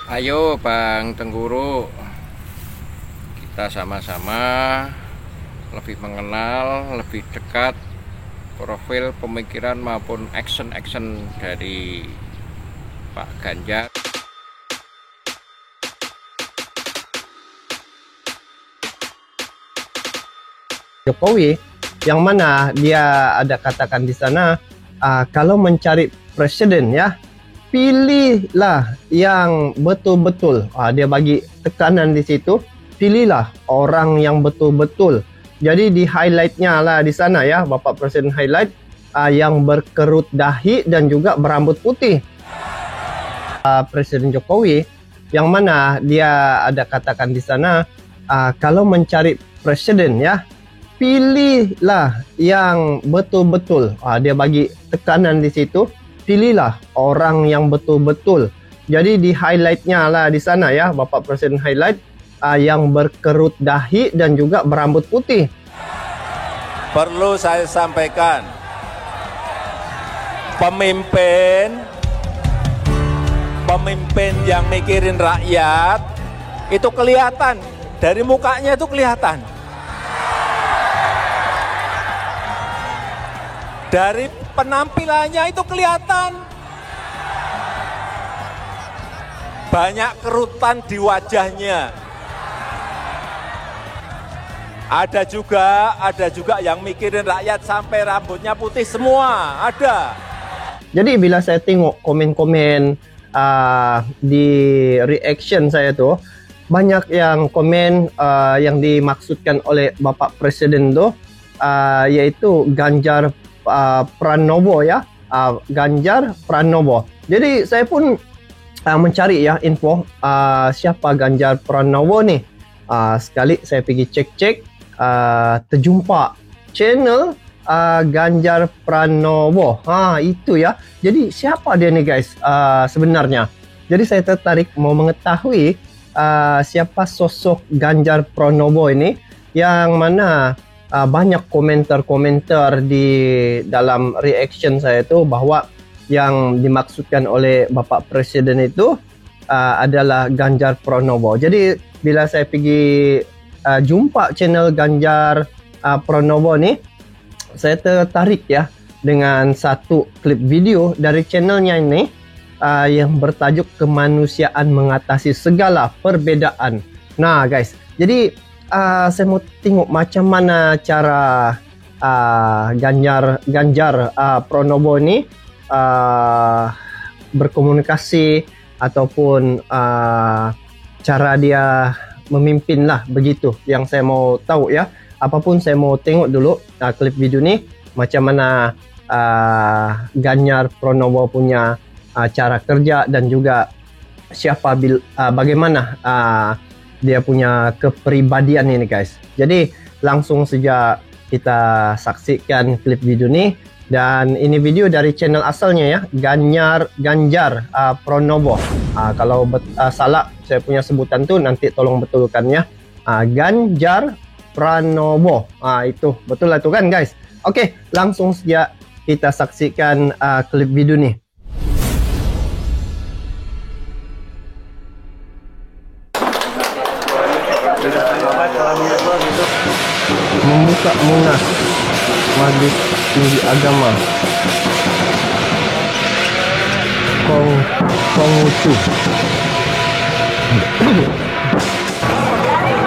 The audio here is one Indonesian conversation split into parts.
Ayo Bang Tengguru, kita sama-sama lebih mengenal, lebih dekat profil pemikiran maupun action dari Pak Ganjar. Jokowi, yang mana dia ada katakan di sana, kalau mencari presiden ya, pilihlah yang betul-betul. Dia bagi tekanan di situ, pilihlah orang yang betul-betul. Jadi di highlightnya lah di sana ya, Bapak Presiden highlight yang berkerut dahi dan juga berambut putih. Presiden Jokowi, yang mana dia ada katakan di sana, kalau mencari presiden ya, pilihlah yang betul-betul. Dia bagi tekanan di situ, pilihlah orang yang betul-betul. Jadi di highlightnya lah di sana ya, Bapak Presiden highlight yang berkerut dahi dan juga berambut putih. Perlu saya sampaikan, pemimpin yang mikirin rakyat itu kelihatan, dari mukanya itu kelihatan. Dari penampilannya itu kelihatan. Banyak kerutan di wajahnya. Ada juga yang mikirin rakyat sampai rambutnya putih semua, ada. Jadi bila saya tengok komen-komen di reaction saya tuh, banyak yang komen yang dimaksudkan oleh Bapak Presiden tuh, yaitu Ganjar Pranowo ya, Ganjar Pranowo. Jadi saya pun mencari ya info siapa Ganjar Pranowo nih. Sekali saya pergi cek-cek, terjumpa channel Ganjar Pranowo. Itu ya. Jadi siapa dia nih guys sebenarnya? Jadi saya tertarik mau mengetahui siapa sosok Ganjar Pranowo ini, yang mana banyak komentar-komentar di dalam reaction saya itu bahwa yang dimaksudkan oleh Bapak Presiden itu adalah Ganjar Pranowo. Jadi bila saya pergi jumpa channel Ganjar Pranowo nih, saya tertarik ya dengan satu klip video dari channelnya ini yang bertajuk Kemanusiaan Mengatasi Segala Perbedaan. Nah guys, jadi saya mau tengok macam mana cara Ganjar Pranowo ini berkomunikasi ataupun cara dia memimpin lah, begitu yang saya mau tahu ya. Apapun saya mau tengok dulu klip video ni, macam mana Ganjar Pranowo punya cara kerja dan juga bagaimana dia punya kepribadian ini guys. Jadi langsung saja kita saksikan klip video ni, dan ini video dari channel asalnya ya, Ganjar Pranowo. Kalau salah saya punya sebutan tu nanti tolong betulkan ya. Ganjar Pranowo. Itu betul lah tu kan guys. Oke, langsung saja kita saksikan klip video ni. Membuka Munas Majelis Tinggi Agama Konghucu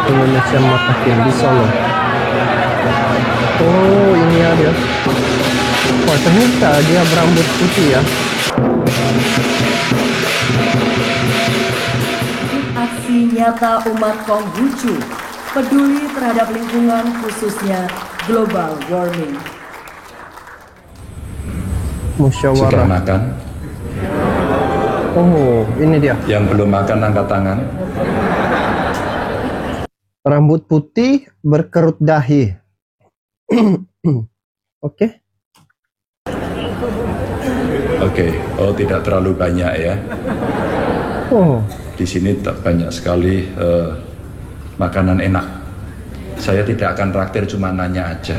Indonesia Matakin di Solo. Oh, ini ya dia. Wah, ternyata dia berambut putih ya. Aksi nyata umat Konghucu peduli terhadap lingkungan, khususnya global warming. Musyawarah. Sudah makan? Oh, ini dia. Yang belum makan angkat tangan. Rambut putih, berkerut dahi. Oke. Oke. Oh, tidak terlalu banyak ya. Oh. Di sini tak banyak sekali makanan enak. Saya tidak akan traktir, cuma nanya aja.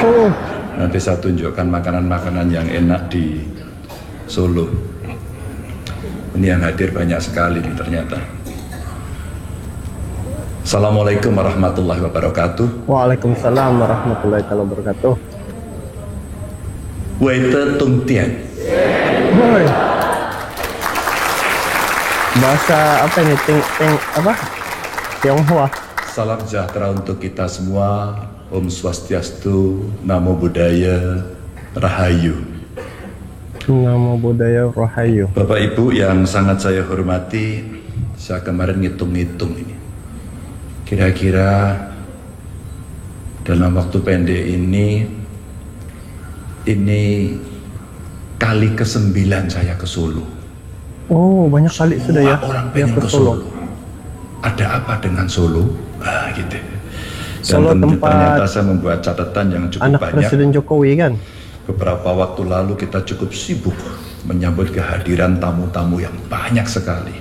Oh. Nanti saya tunjukkan makanan-makanan yang enak di Solo. Ini yang hadir banyak sekali nih ternyata. Assalamualaikum warahmatullahi wabarakatuh. Waalaikumsalam warahmatullahi wabarakatuh. Weite Tung Tien. Woi. Bahasa apa ini? Tionghoa. Salam sejahtera untuk kita semua. Om Swastiastu, Namo Buddhaya, Rahayu. Namo Buddhaya, Rahayu. Bapak Ibu yang sangat saya hormati, saya kemarin ngitung-ngitung ini. Kira-kira dalam waktu pendek ini kali ke-9 saya ke Solo. Oh, banyak kali sudah ya. Orang yang pengen ke Solo. Ada apa dengan Solo? Gitu. Dan Solo tempat ternyata saya membuat catatan yang cukup anak banyak. Presiden Jokowi kan. Beberapa waktu lalu kita cukup sibuk menyambut kehadiran tamu-tamu yang banyak sekali.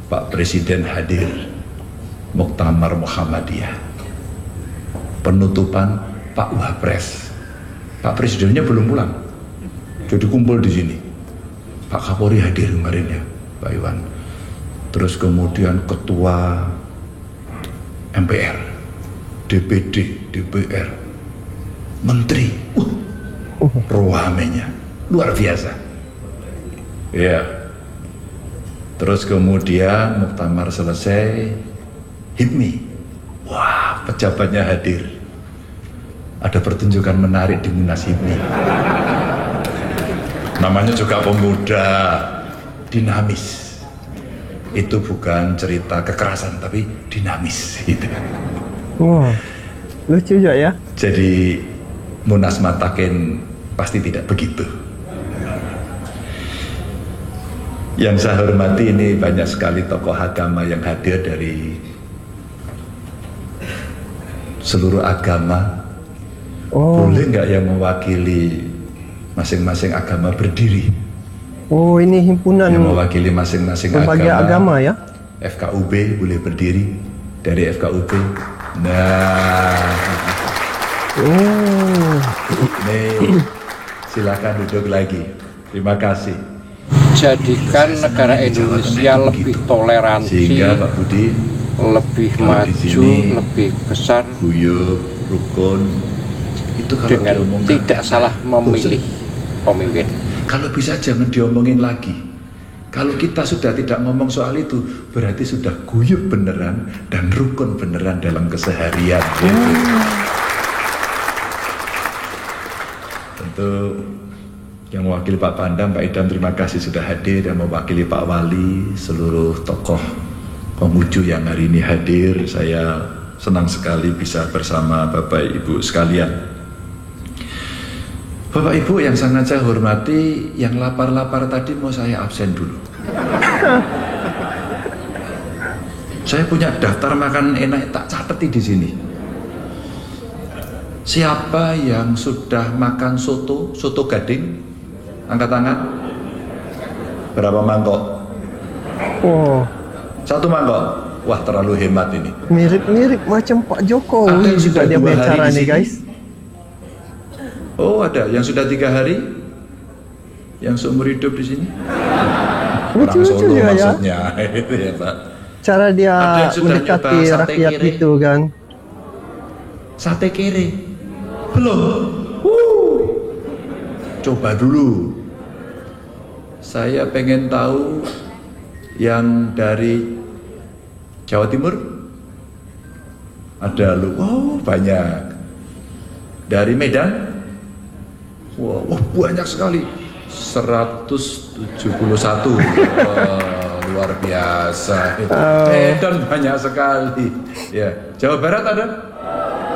Pak Presiden hadir, Muktamar Muhammadiyah, penutupan Pak Wapres. Pak Presidennya belum pulang, jadi kumpul di sini. Pak Kapolri hadir kemarin ya, Pak Iwan. Terus kemudian Ketua MPR, DPD, DPR, Menteri. Ruamenya luar biasa. Ya. Terus kemudian muktamar selesai, HIPMI. Wah, pejabatnya hadir. Ada pertunjukan menarik di Munas HIPMI. Namanya juga pemuda, dinamis. Itu bukan cerita kekerasan tapi dinamis gitu. Wah, lucu juga ya. Jadi Munas Mataken pasti tidak begitu. Yang saya hormati ini banyak sekali tokoh agama yang hadir dari seluruh agama. Oh. Boleh nggak yang mewakili masing-masing agama berdiri? Oh, ini himpunan Yang mewakili masing-masing berbagai agama ya. FKUB boleh berdiri dari FKUB. Nah, nih, silakan duduk lagi. Terima kasih. Jadikan negara Indonesia lebih toleransi, Sehingga Pak Budi lebih kalau di maju, sini lebih besar, guyup, rukun. Itu kalau dengan diomongkan tidak salah memilih pemimpin. Kalau bisa jangan diomongin lagi. Kalau kita sudah tidak ngomong soal itu, berarti sudah guyup beneran dan rukun beneran dalam keseharian. Gitu. Tentu yang mewakili Pak Pandam, Pak Idam, terima kasih sudah hadir. Dan mewakili Pak Wali, seluruh tokoh Konghucu yang hari ini hadir. Saya senang sekali bisa bersama Bapak Ibu sekalian. Bapak Ibu yang sangat saya hormati, yang lapar-lapar tadi mau saya absen dulu. Saya punya daftar makanan enak, tak cateti di sini. Siapa yang sudah makan soto gading? Angkat tangan. Berapa mangkok? Oh, 1 mangkok. Wah, terlalu hemat ini. mirip-mirip macam Pak Ada Jokowi yang juga sudah dia 2 hari bicara di nih sini. guys. Oh, ada yang sudah 3 hari, yang seumur hidup di sini. Orang Lucu-lucu Solo juga ya. maksudnya, itu ya Pak. Cara dia Ada yang sudah mendekati nyoba sate rakyat kere. itu kan. Sate kere, belum. Coba dulu. Saya pengen tahu yang dari Jawa Timur ada lu. Oh, banyak. Dari Medan. Wah, banyak sekali. 171. Luar biasa. Medan banyak sekali. Ya, Jawa Barat ada?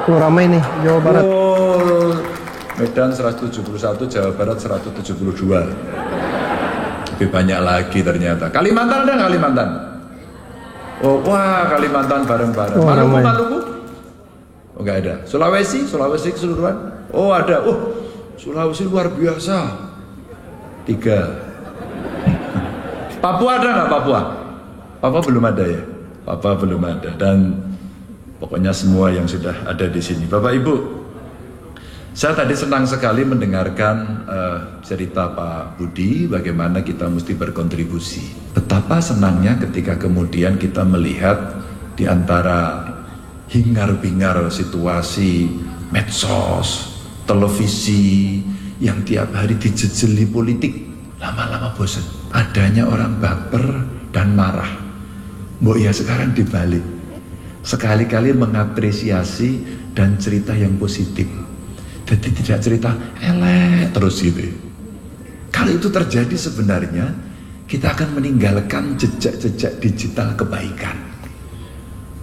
Oh, ramai nih Jawa Barat. Oh, Medan 171, Jawa Barat 172. Lebih banyak lagi ternyata. Kalimantan ada nggak Kalimantan? Oh, wah, Kalimantan bareng-bareng. Oh, Maluku, ramai. Maluku? Oh, nggak ada. Sulawesi keseluruhan? Oh, ada. Oh, Sulawesi luar biasa. 3. Papua ada nggak Papua? Papua belum ada ya? Papua belum ada. Dan pokoknya semua yang sudah ada di sini. Bapak Ibu, Saya tadi senang sekali mendengarkan cerita Pak Budi bagaimana kita mesti berkontribusi. Betapa senangnya ketika kemudian kita melihat di antara hingar-bingar situasi medsos, televisi yang tiap hari dijejeli politik, lama-lama bosan. Adanya orang baper dan marah. Mbok ya sekarang dibalik. Sekali-kali mengapresiasi dan cerita yang positif. Jadi tidak cerita elek terus gitu. Kalau itu terjadi sebenarnya kita akan meninggalkan jejak-jejak digital kebaikan,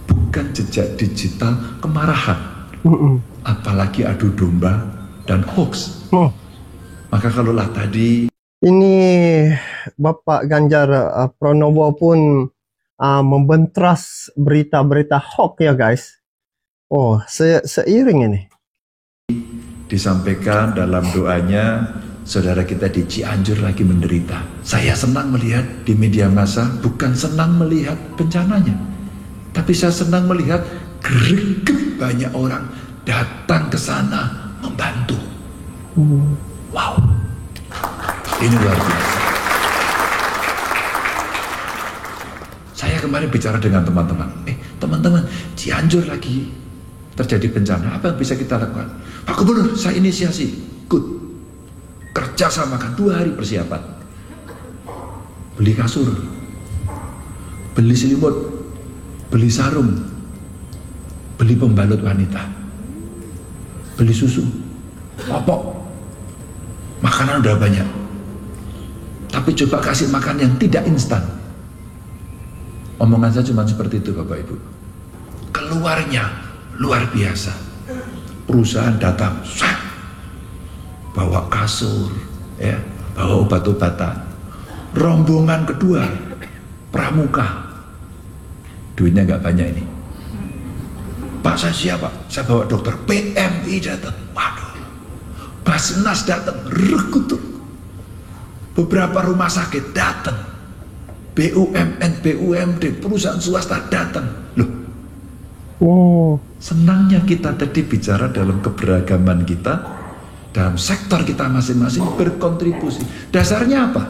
bukan jejak digital kemarahan, apalagi adu domba dan hoax. Maka kalaulah tadi ini Bapak Ganjar Pranowo pun membentras berita-berita hoax ya guys. Oh, seiring ini disampaikan dalam doanya, saudara kita di Cianjur lagi menderita. Saya senang melihat di media massa, bukan senang melihat bencananya, tapi saya senang melihat greget banyak orang datang ke sana membantu. Wow, ini luar biasa. Saya kemarin bicara dengan teman-teman, teman-teman, Cianjur lagi terjadi bencana, apa yang bisa kita lakukan? Pak Gubernur, saya inisiasi, good, kerjasamakan 2 hari persiapan, beli kasur, beli selimut, beli sarung, beli pembalut wanita, beli susu, popok, makanan udah banyak, tapi coba kasih makan yang tidak instan. Omongan saya cuma seperti itu Bapak Ibu. Keluarnya luar biasa. Perusahaan datang, bawa kasur, ya, bawa obat-obatan. Rombongan kedua, pramuka. Duitnya nggak banyak ini. Pak, saya siapa? Saya bawa dokter. PMI datang. Waduh. Basnas datang, rekutuk. Beberapa rumah sakit datang. BUMN, BUMD, perusahaan swasta datang. Loh, senangnya kita tadi bicara dalam keberagaman kita, dalam sektor kita masing-masing berkontribusi. Dasarnya apa?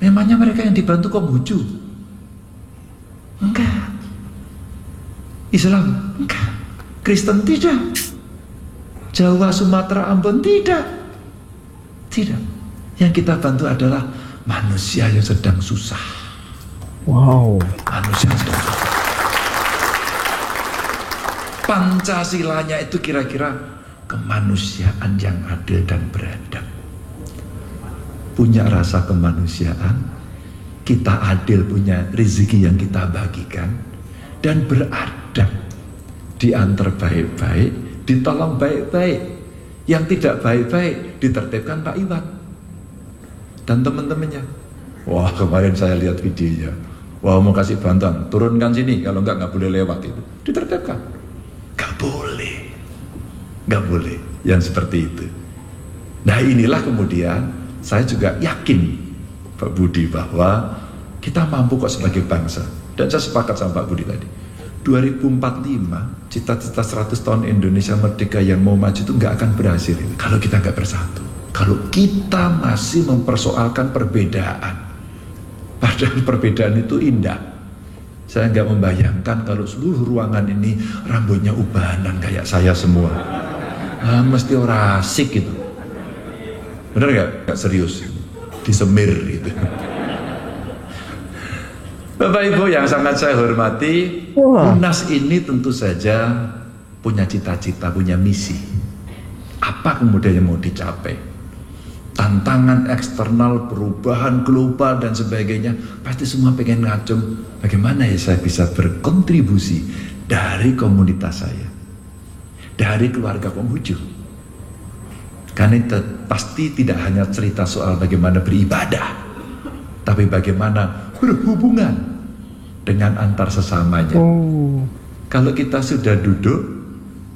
Memangnya mereka yang dibantu Konghucu? Enggak. Islam? Enggak. Kristen? Tidak. Jawa, Sumatera, Ambon? Tidak. Tidak. Yang kita bantu adalah manusia yang sedang susah. Wow. Manusia yang sedang susah. Pancasilanya itu kira-kira kemanusiaan yang adil dan beradab. Punya rasa kemanusiaan, kita adil, punya rezeki yang kita bagikan, dan beradab. Diantar baik-baik, ditolong baik-baik. Yang tidak baik-baik ditertibkan Pak Iwan dan teman-temannya. Wah, kemarin saya lihat videonya. Wah, mau kasih bantuan, turunkan sini, kalau enggak boleh lewat itu. Ditertibkan. Gak boleh, gak boleh yang seperti itu. Nah, inilah kemudian saya juga yakin Pak Budi bahwa kita mampu kok sebagai bangsa. Dan saya sepakat sama Pak Budi tadi, 2045 cita-cita 100 tahun Indonesia merdeka yang mau maju itu gak akan berhasil kalau kita gak bersatu, kalau kita masih mempersoalkan perbedaan. Padahal perbedaan itu indah. Saya nggak membayangkan kalau seluruh ruangan ini rambutnya ubanan kayak saya semua. Mesti orang asik gitu. Bener nggak? Nggak serius. Disemir gitu. Bapak Ibu yang sangat saya hormati, UNAS ini tentu saja punya cita-cita, punya misi. Apa kemudian yang mau dicapai? Tantangan eksternal, perubahan global dan sebagainya, pasti semua pengen ngacung bagaimana ya saya bisa berkontribusi dari komunitas saya, dari keluarga Konghucu. Karena itu pasti tidak hanya cerita soal bagaimana beribadah, tapi bagaimana berhubungan dengan antar sesamanya. Kalau kita sudah duduk,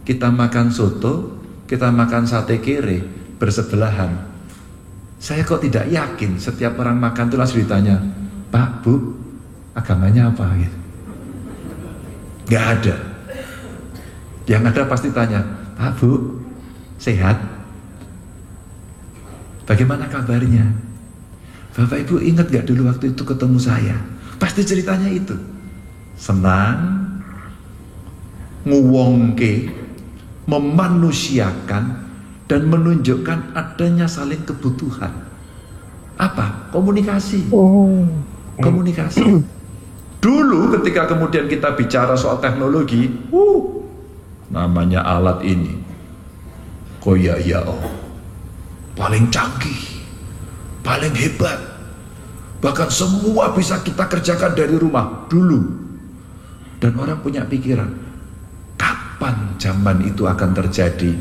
kita makan soto, kita makan sate kere bersebelahan, saya kok tidak yakin setiap orang makan itu langsung ditanya, Pak, Bu, agamanya apa? Gitu. Gak ada. Yang ada pasti tanya, Pak, Bu, Sehat? Bagaimana kabarnya? Bapak Ibu ingat gak dulu waktu itu ketemu saya? Pasti ceritanya itu. Senang, nguwongke, memanusiakan, dan menunjukkan adanya saling kebutuhan. Apa? Komunikasi. Komunikasi. Dulu ketika kemudian kita bicara soal teknologi, namanya alat ini, paling canggih, paling hebat, bahkan semua bisa kita kerjakan dari rumah dulu. Dan orang punya pikiran, kapan zaman itu akan terjadi?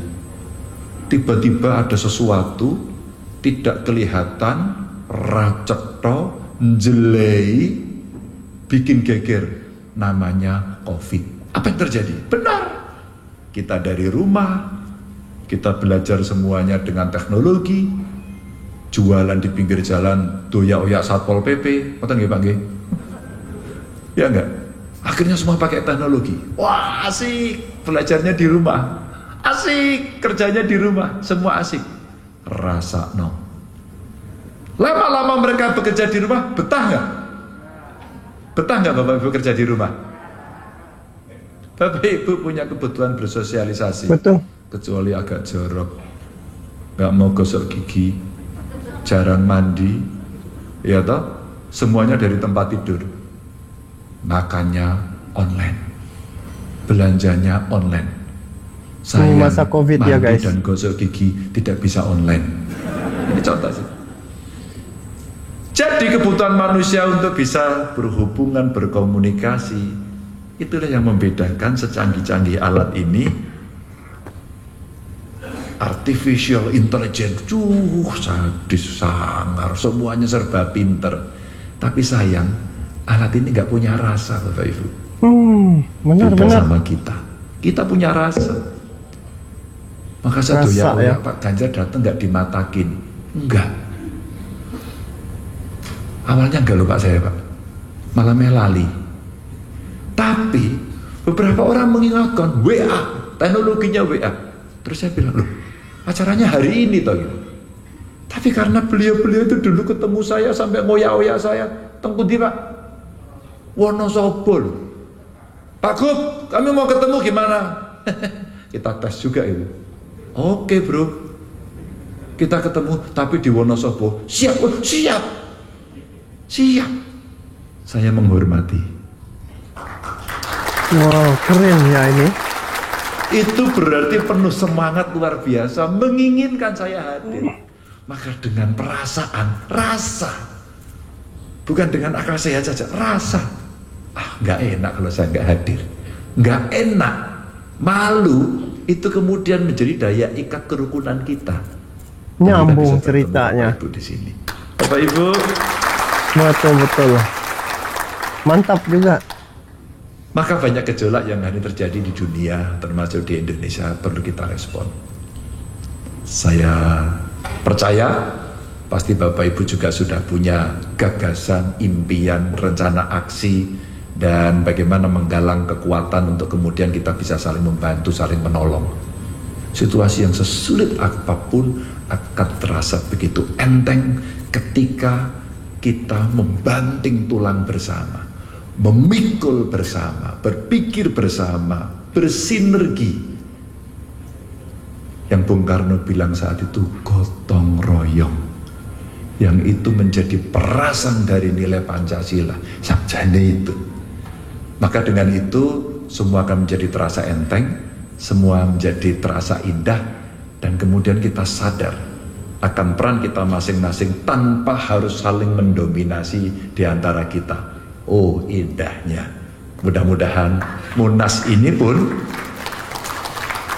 Tiba-tiba ada sesuatu tidak kelihatan, racetto, jelei, bikin geger, namanya COVID. Apa yang terjadi? Benar, kita dari rumah, kita belajar semuanya dengan teknologi, jualan di pinggir jalan, doyak-oyak Satpol PP, betul nggak Pak Nggih? Ya enggak? Akhirnya semua pakai teknologi. Wah, asik, belajarnya di rumah, asik, kerjanya di rumah, semua asik. Rasa no. Lama-lama mereka bekerja di rumah, betah nggak? Betah nggak Bapak Ibu kerja di rumah? Bapak Ibu punya kebutuhan bersosialisasi. Betul. Kecuali agak jorok, nggak mau gosok gigi, jarang mandi, ya toh, semuanya dari tempat tidur, makannya online, belanjanya online. Saya masa COVID mandi ya guys, dan gosok gigi tidak bisa online. Ini contoh sih. Jadi kebutuhan manusia untuk bisa berhubungan, berkomunikasi, itulah yang membedakan secanggih-canggih alat ini. Artificial intelligence, sadis, sangar, semuanya serba pinter. Tapi sayang, alat ini nggak punya rasa, Bapak Ibu. Benar-benar. Sama kita punya rasa. Maka saya doyan ya. Pak Ganjar datang nggak dimatakin, enggak. Awalnya enggak lupa saya Pak, malah melali. Tapi beberapa orang mengingatkan WA, teknologinya WA. Terus saya bilang, loh, acaranya hari ini toh gitu. Tapi karena beliau-beliau itu dulu ketemu saya sampai ngoyak-oyak saya, tengku di Pak Wonosobo. Pak Gub, kami mau ketemu gimana? Kita tes juga itu. Oke bro, kita ketemu tapi di Wonosobo. Siap, siap. Siap. Saya menghormati. Wow, keren ya ini. Itu berarti penuh semangat luar biasa, menginginkan saya hadir. Maka dengan perasaan, rasa, bukan dengan akal sehat saja, rasa. Nggak enak kalau saya nggak hadir, nggak enak, malu. Itu kemudian menjadi daya ikat kerukunan kita. Nyambung ceritanya. Bapak Ibu di sini, Bapak Ibu. Betul. Mantap juga. Maka banyak gejolak yang hari terjadi di dunia, termasuk di Indonesia, perlu kita respon. Saya percaya pasti Bapak Ibu juga sudah punya gagasan, impian, rencana aksi, dan bagaimana menggalang kekuatan untuk kemudian kita bisa saling membantu, saling menolong. Situasi yang sesulit apapun akan terasa begitu enteng ketika kita membanting tulang bersama, memikul bersama, berpikir bersama, bersinergi. Yang Bung Karno bilang saat itu gotong royong, yang itu menjadi perasan dari nilai Pancasila, sakjane itu. Maka dengan itu semua akan menjadi terasa enteng, semua menjadi terasa indah, dan kemudian kita sadar akan peran kita masing-masing tanpa harus saling mendominasi di antara kita. Oh indahnya. Mudah-mudahan Munas ini pun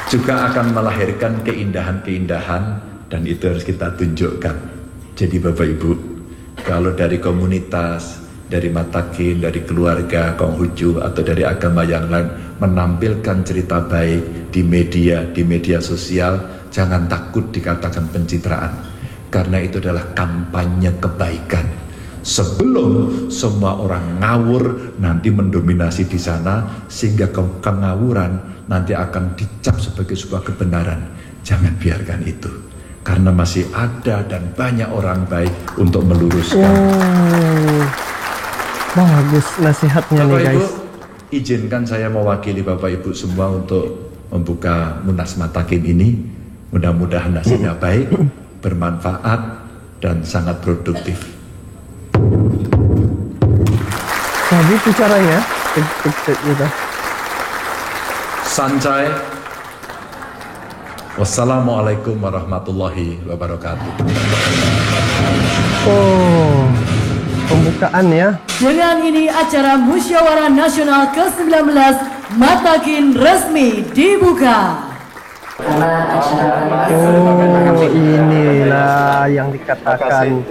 juga akan melahirkan keindahan-keindahan, dan itu harus kita tunjukkan. Jadi Bapak Ibu, kalau dari komunitas, dari Matakin, dari keluarga, Konghucu, atau dari agama yang lain menampilkan cerita baik di media sosial, jangan takut dikatakan pencitraan, karena itu adalah kampanye kebaikan. Sebelum semua orang ngawur nanti mendominasi di sana, sehingga kengawuran nanti akan dicap sebagai sebuah kebenaran. Jangan biarkan itu, karena masih ada dan banyak orang baik untuk meluruskan. Bagus nasihatnya Bapak nih Ibu, guys. izinkan saya mewakili Bapak Ibu semua untuk membuka Munas Matakin ini. Mudah-mudahan hasilnya baik, bermanfaat, dan sangat produktif. Nah, gitu caranya. Gitu. Sancai. Wassalamualaikum warahmatullahi wabarakatuh. Oh, pembukaan ya. Dengan ini acara Musyawarah Nasional ke-19 Matakin resmi dibuka. Oh, inilah yang dikatakan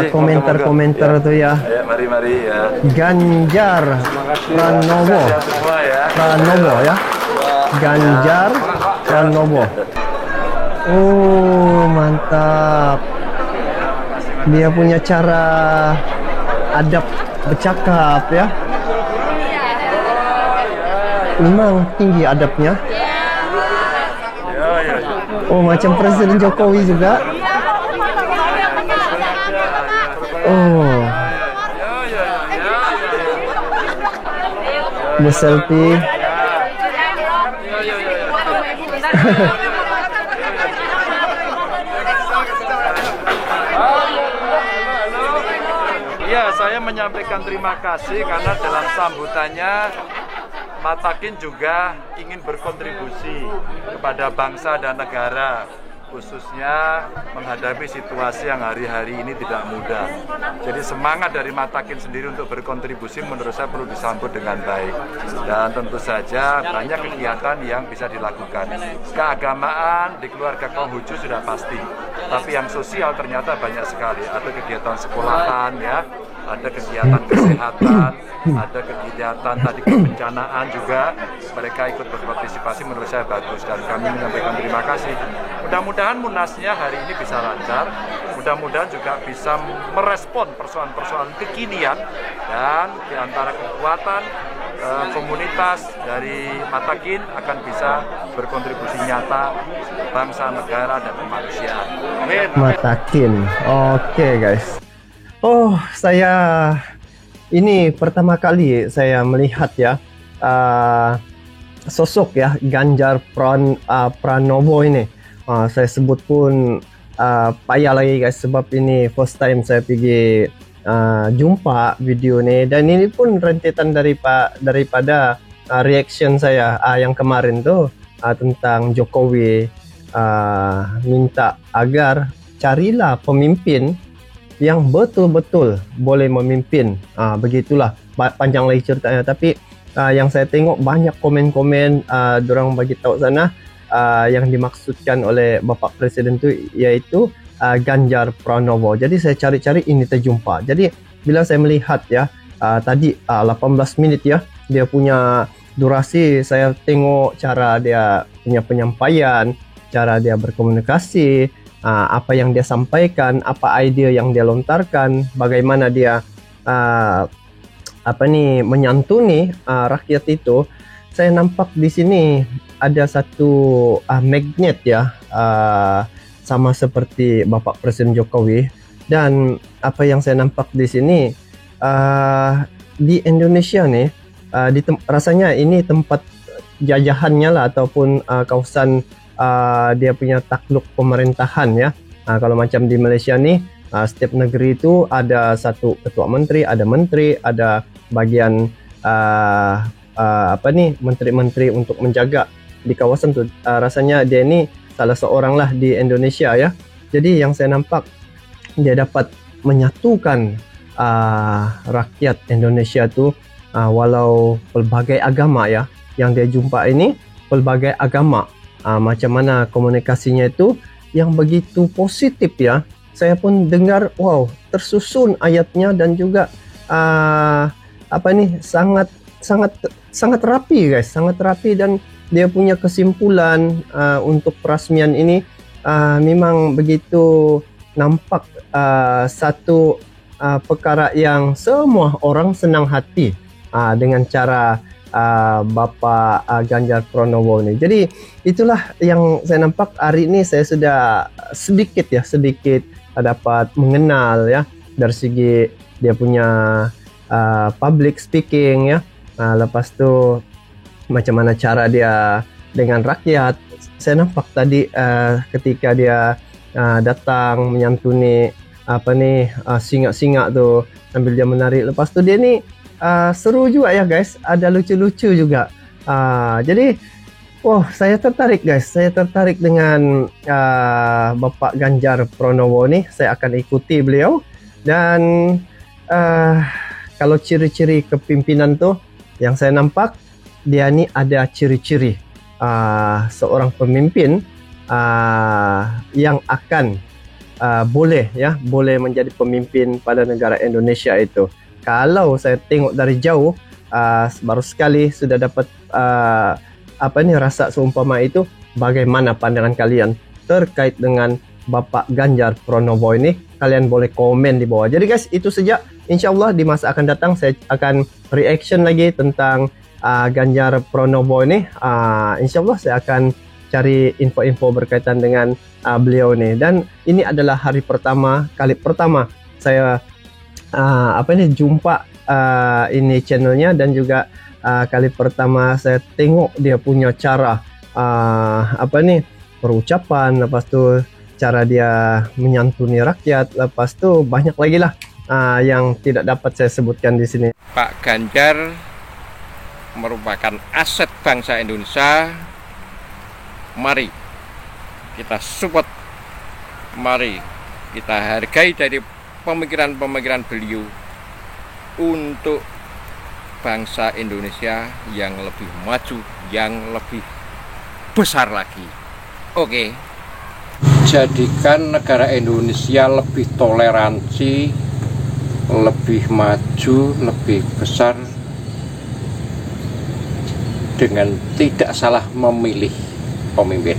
komentar-komentar tuh ya. Mari ya. Ganjar Pranowo. Pranowo ya. Ganjar Pranowo. Oh, mantap. Dia punya cara adab bercakap ya. Memang tinggi adabnya. Oh, macam Presiden Jokowi juga. Oh. Berselfie. Ya, saya menyampaikan terima kasih karena dalam sambutannya Matakin juga ingin berkontribusi kepada bangsa dan negara, khususnya menghadapi situasi yang hari-hari ini tidak mudah. Jadi semangat dari Matakin sendiri untuk berkontribusi menurut saya perlu disambut dengan baik. Dan tentu saja banyak kegiatan yang bisa dilakukan. Keagamaan di keluarga Konghucu sudah pasti, tapi yang sosial ternyata banyak sekali. Ada kegiatan sekolahan ya, ada kegiatan kesehatan, ada kegiatan tadi kebencanaan juga, mereka ikut berpartisipasi, menurut saya bagus dan kami menyampaikan terima kasih. Mudah-mudahan Munasnya hari ini bisa lancar, mudah-mudahan juga bisa merespon persoalan-persoalan kekinian dan diantara kekuatan komunitas dari Matakin akan bisa berkontribusi nyata bangsa, negara, dan kemanusiaan. Amin. Matakin. Oke, guys. Oh, saya ini pertama kali saya melihat ya sosok ya Ganjar Pranowo ini. Saya sebut pun payah lagi guys, sebab ini first time saya pergi jumpa video ini, dan ini pun rentetan daripada reaction saya yang kemarin tuh tentang Jokowi minta agar carilah pemimpin yang betul-betul boleh memimpin. Begitulah panjang lagi ceritanya, tapi yang saya tengok banyak komen-komen dorang bagi tahu sana yang dimaksudkan oleh Bapak Presiden itu yaitu Ganjar Pranowo. Jadi saya cari-cari, ini terjumpa. Jadi bila saya melihat ya tadi 18 menit ya dia punya durasi, saya tengok cara dia punya penyampaian, cara dia berkomunikasi, apa yang dia sampaikan, apa idea yang dia lontarkan, bagaimana dia menyantuni rakyat itu. Saya nampak di sini ada satu magnet ya, sama seperti Bapak Presiden Jokowi. Dan apa yang saya nampak di sini di Indonesia nih, rasanya ini tempat jajahannya lah, ataupun kawasan dia punya takluk pemerintahan ya. Kalau macam di Malaysia nih, setiap negeri itu ada satu ketua menteri, ada bagian menteri-menteri untuk menjaga di kawasan tuh. Rasanya dia ini salah seorang lah di Indonesia ya. Jadi yang saya nampak, dia dapat menyatukan rakyat Indonesia tuh, walau pelbagai agama ya yang dia jumpa ini, pelbagai agama. Macam mana komunikasinya itu yang begitu positif ya. Saya pun dengar, wow, tersusun ayatnya, dan juga sangat rapi guys, sangat rapi. Dan dia punya kesimpulan untuk perasmian ini memang begitu nampak satu perkara yang semua orang senang hati dengan cara Bapak Ganjar Pranowo ini. Jadi itulah yang saya nampak hari ini saya sudah sedikit dapat mengenal ya dari segi dia punya public speaking ya. Lepas tu macam mana cara dia dengan rakyat. Saya nampak tadi ketika dia datang menyantuni singa-singa tu sambil dia menarik. Lepas tu dia ni seru juga ya guys, ada lucu-lucu juga. Jadi saya tertarik guys, saya tertarik dengan Bapak Ganjar Pranowo ni. Saya akan ikuti beliau dan kalau ciri-ciri kepimpinan tu yang saya nampak, dia ni ada ciri-ciri seorang pemimpin yang akan boleh menjadi pemimpin pada negara Indonesia itu. Kalau saya tengok dari jauh, baru sekali sudah dapat rasa seumpama itu. Bagaimana pandangan kalian terkait dengan Bapak Ganjar Pranowo ini? Kalian boleh komen di bawah. Jadi guys, itu saja. InsyaAllah di masa akan datang saya akan reaction lagi tentang Ganjar Pranowo ini. InsyaAllah saya akan cari info-info berkaitan dengan beliau ini. Dan ini adalah kali pertama saya jumpa ini channelnya, dan juga kali pertama saya tengok dia punya cara perucapan, lepas tu cara dia menyantuni rakyat, lepas tu banyak lagi lah yang tidak dapat saya sebutkan di sini. Pak Ganjar merupakan aset bangsa Indonesia. Mari kita support, mari kita hargai dari pemikiran-pemikiran beliau untuk bangsa Indonesia yang lebih maju, yang lebih besar lagi. Oke. Jadikan negara Indonesia lebih toleransi, lebih maju, lebih besar, dengan tidak salah memilih pemimpin.